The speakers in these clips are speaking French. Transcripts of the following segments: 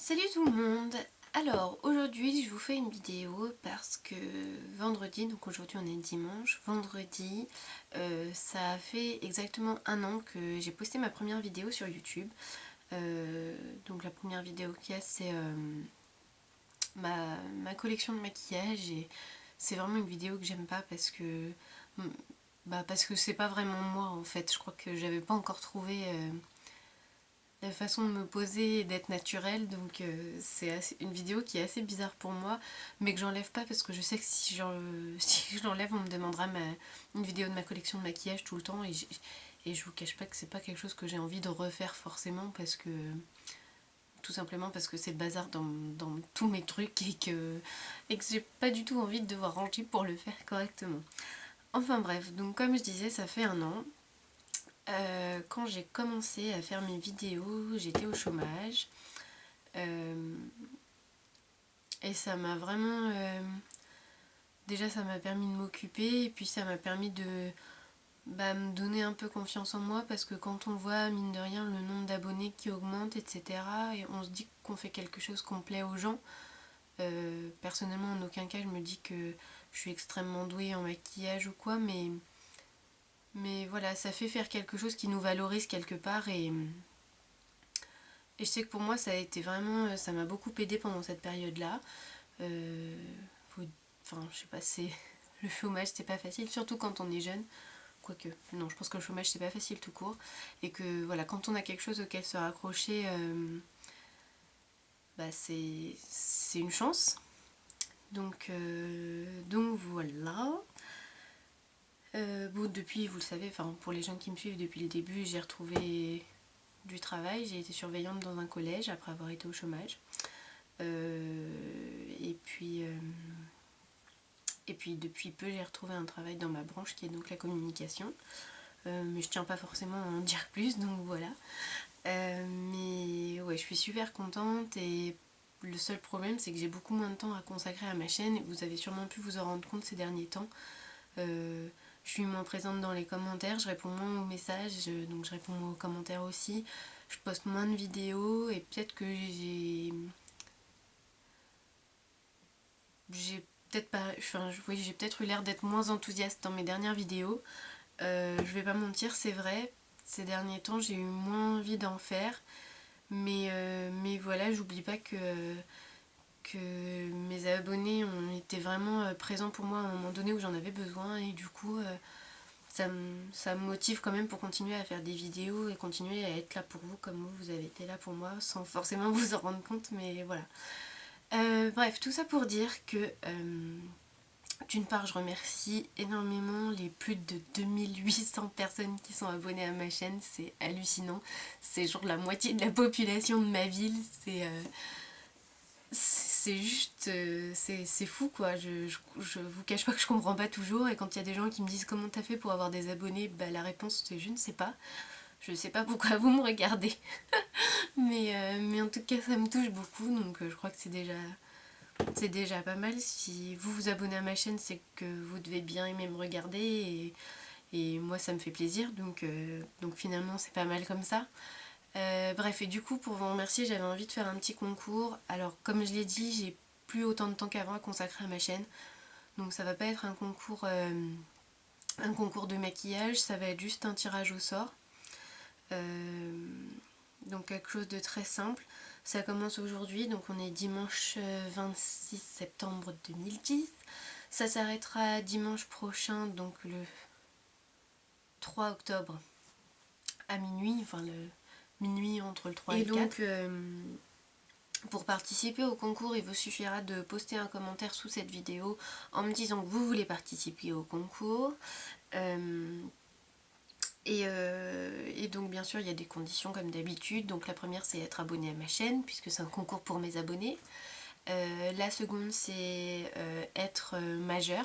Salut tout le monde. Alors aujourd'hui je vous fais une vidéo parce que vendredi, donc aujourd'hui on est dimanche, vendredi ça a fait exactement un an que j'ai posté ma première vidéo sur YouTube. Donc la première vidéo qu'il y a c'est ma collection de maquillage, et c'est vraiment une vidéo que j'aime pas parce que c'est pas vraiment moi en fait. Je crois que j'avais pas encore trouvé la façon de me poser et d'être naturelle, donc une vidéo qui est assez bizarre pour moi, mais que j'enlève pas parce que je sais que si si je l'enlève on me demandera une vidéo de ma collection de maquillage tout le temps, et je vous cache pas que c'est pas quelque chose que j'ai envie de refaire forcément, parce que tout simplement parce que c'est le bazar dans tous mes trucs, et que j'ai pas du tout envie de devoir ranger pour le faire correctement. Enfin bref, donc comme je disais, ça fait un an. Quand j'ai commencé à faire mes vidéos, j'étais au chômage. Euh, et ça m'a vraiment... déjà ça m'a permis de m'occuper, et puis ça m'a permis de me donner un peu confiance en moi, parce que quand on voit mine de rien le nombre d'abonnés qui augmente, etc., et on se dit qu'on fait quelque chose qu'on plaît aux gens. Personnellement en aucun cas je me dis que je suis extrêmement douée en maquillage ou quoi, mais voilà, ça fait faire quelque chose qui nous valorise quelque part, et je sais que pour moi ça a été vraiment, ça m'a beaucoup aidé pendant cette période-là. Euh, enfin, je sais pas, c'est le chômage, c'est pas facile, surtout quand on est jeune. Quoique, non, je pense que le chômage c'est pas facile tout court, et que voilà, quand on a quelque chose auquel se raccrocher, c'est une chance. Donc voilà. Bon, depuis, vous le savez, enfin pour les gens qui me suivent depuis le début, j'ai retrouvé du travail. J'ai été surveillante dans un collège après avoir été au chômage. Et puis depuis peu j'ai retrouvé un travail dans ma branche qui est donc la communication. Mais je tiens pas forcément à en dire plus, donc voilà. Mais ouais, je suis super contente, et le seul problème c'est que j'ai beaucoup moins de temps à consacrer à ma chaîne, et vous avez sûrement pu vous en rendre compte ces derniers temps. Je suis moins présente dans les commentaires, je réponds moins aux messages, donc je réponds moins aux commentaires aussi. Je poste moins de vidéos, et peut-être que j'ai peut-être pas, enfin oui, j'ai peut-être eu l'air d'être moins enthousiaste dans mes dernières vidéos. Je vais pas mentir, c'est vrai, ces derniers temps j'ai eu moins envie d'en faire, mais voilà, j'oublie pas que mes abonnés ont été vraiment présents pour moi à un moment donné où j'en avais besoin, et du coup ça me motive quand même pour continuer à faire des vidéos et continuer à être là pour vous comme vous avez été là pour moi sans forcément vous en rendre compte, mais voilà. Bref, tout ça pour dire que d'une part je remercie énormément les plus de 2800 personnes qui sont abonnées à ma chaîne, c'est hallucinant, c'est genre la moitié de la population de ma ville, c'est juste, c'est fou quoi. Je vous cache pas que je comprends pas toujours, et quand il y a des gens qui me disent comment t'as fait pour avoir des abonnés, bah la réponse c'est je ne sais pas. Je sais pas pourquoi vous me regardez. Mais en tout cas ça me touche beaucoup, donc je crois que c'est déjà pas mal. Si vous vous abonnez à ma chaîne, c'est que vous devez bien aimer me regarder, et moi ça me fait plaisir, donc finalement c'est pas mal comme ça. Bref, et du coup pour vous remercier j'avais envie de faire un petit concours. Alors comme je l'ai dit, j'ai plus autant de temps qu'avant à consacrer à ma chaîne, donc ça va pas être un concours de maquillage, ça va être juste un tirage au sort. Donc quelque chose de très simple. Ça commence aujourd'hui, donc on est dimanche 26 septembre 2010. Ça s'arrêtera dimanche prochain, donc le 3 octobre à minuit, enfin le minuit entre le 3 et le 4. Donc pour participer au concours, il vous suffira de poster un commentaire sous cette vidéo en me disant que vous voulez participer au concours. Et donc bien sûr il y a des conditions comme d'habitude. Donc la première c'est être abonné à ma chaîne, puisque c'est un concours pour mes abonnés. La seconde c'est être majeur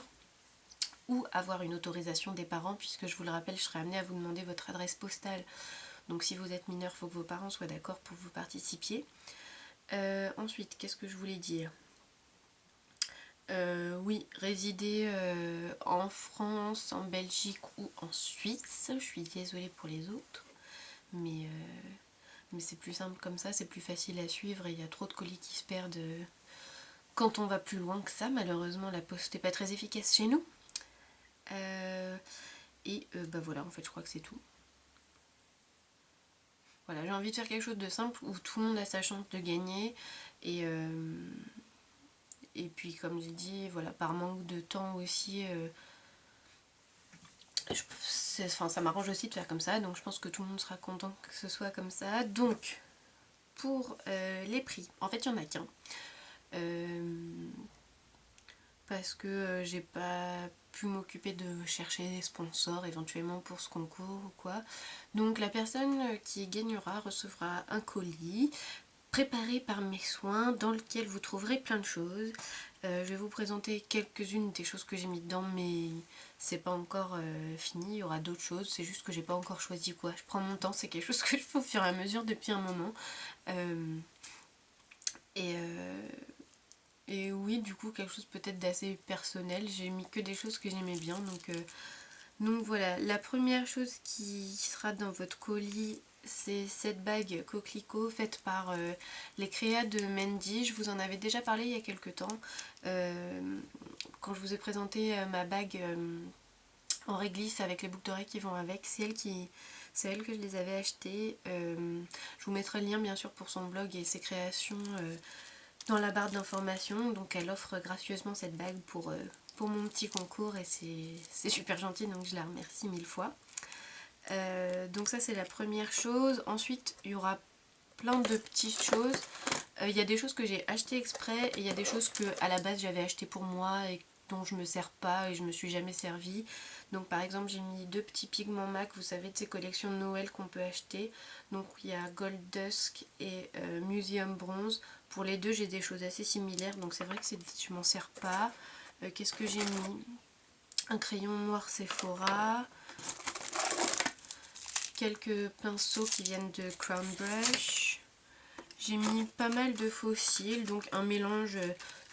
ou avoir une autorisation des parents, puisque je vous le rappelle, je serai amenée à vous demander votre adresse postale. Donc si vous êtes mineur, il faut que vos parents soient d'accord pour que vous participiez. Ensuite, qu'est-ce que je voulais dire ? Oui, résider en France, en Belgique ou en Suisse. Je suis désolée pour les autres, mais mais c'est plus simple comme ça, c'est plus facile à suivre et il y a trop de colis qui se perdent quand on va plus loin que ça. Malheureusement la poste n'est pas très efficace chez nous. Bah voilà, en fait je crois que c'est tout. Voilà, j'ai envie de faire quelque chose de simple où tout le monde a sa chance de gagner et puis comme j'ai dit, voilà, par manque de temps aussi, ça m'arrange aussi de faire comme ça, donc je pense que tout le monde sera content que ce soit comme ça. Donc pour les prix, en fait il n'y en a qu'un. Parce que j'ai pas pu m'occuper de chercher des sponsors éventuellement pour ce concours ou quoi. Donc la personne qui gagnera recevra un colis préparé par mes soins dans lequel vous trouverez plein de choses. Je vais vous présenter quelques-unes des choses que j'ai mis dedans, mais c'est pas encore fini, il y aura d'autres choses, c'est juste que j'ai pas encore choisi quoi. Je prends mon temps, c'est quelque chose que je fais au fur et à mesure depuis un moment. Et oui, du coup, quelque chose peut-être d'assez personnel. J'ai mis que des choses que j'aimais bien. Donc voilà, la première chose qui sera dans votre colis, c'est cette bague coquelicot faite par les créas de Mendy. Je vous en avais déjà parlé il y a quelques temps. Quand je vous ai présenté ma bague en réglisse avec les boucles d'oreilles qui vont avec, c'est elle que je les avais achetées. Je vous mettrai le lien bien sûr pour son blog et ses créations dans la barre d'informations. Donc elle offre gracieusement cette bague pour mon petit concours et c'est super gentil, donc je la remercie 1000 fois. Donc ça c'est la première chose. Ensuite il y aura plein de petites choses. Il y a des choses que j'ai achetées exprès et il y a des choses que à la base j'avais achetées pour moi et dont je me sers pas et je me suis jamais servi. Donc par exemple j'ai mis 2 petits pigments MAC, vous savez, de ces collections de Noël qu'on peut acheter. Donc il y a Gold Dusk et Museum Bronze. Pour les deux j'ai des choses assez similaires, donc c'est vrai que je m'en sers pas. Qu'est-ce que j'ai mis? Un crayon noir Sephora, quelques pinceaux qui viennent de Crown Brush. J'ai mis pas mal de fossiles, donc un mélange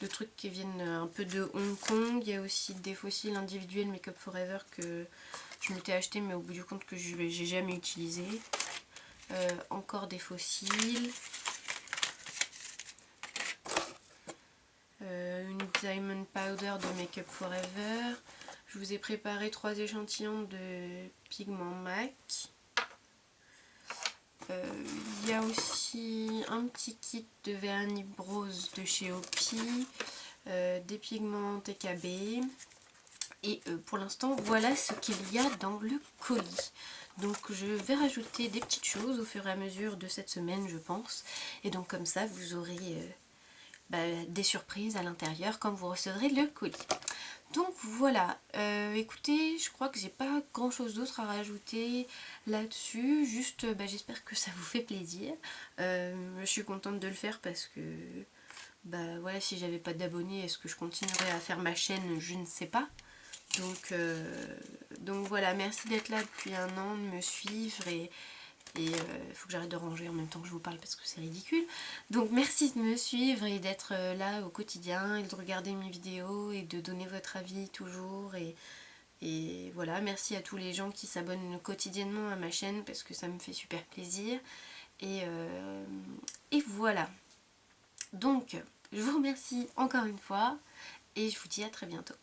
de trucs qui viennent un peu de Hong Kong. Il y a aussi des fossiles individuels Make Up Forever que je m'étais acheté mais au bout du compte que j'ai jamais utilisé. Encore des fossiles. Une Diamond Powder de Make Up Forever. Je vous ai préparé 3 échantillons de pigments MAC. Il y a aussi un petit kit de vernis rose de chez Opi, des pigments TKB. Et pour l'instant, voilà ce qu'il y a dans le colis. Donc je vais rajouter des petites choses au fur et à mesure de cette semaine, je pense. Et donc comme ça, vous aurez des surprises à l'intérieur quand vous recevrez le colis. Donc voilà, écoutez, je crois que j'ai pas grand chose d'autre à rajouter là-dessus, juste j'espère que ça vous fait plaisir. Je suis contente de le faire parce que voilà, si j'avais pas d'abonnés, est-ce que je continuerais à faire ma chaîne? Je ne sais pas. Donc voilà, merci d'être là depuis un an, de me suivre et il faut que j'arrête de ranger en même temps que je vous parle parce que c'est ridicule. Donc merci de me suivre et d'être là au quotidien et de regarder mes vidéos et de donner votre avis toujours. Et voilà, merci à tous les gens qui s'abonnent quotidiennement à ma chaîne parce que ça me fait super plaisir. Et voilà. Donc je vous remercie encore une fois et je vous dis à très bientôt.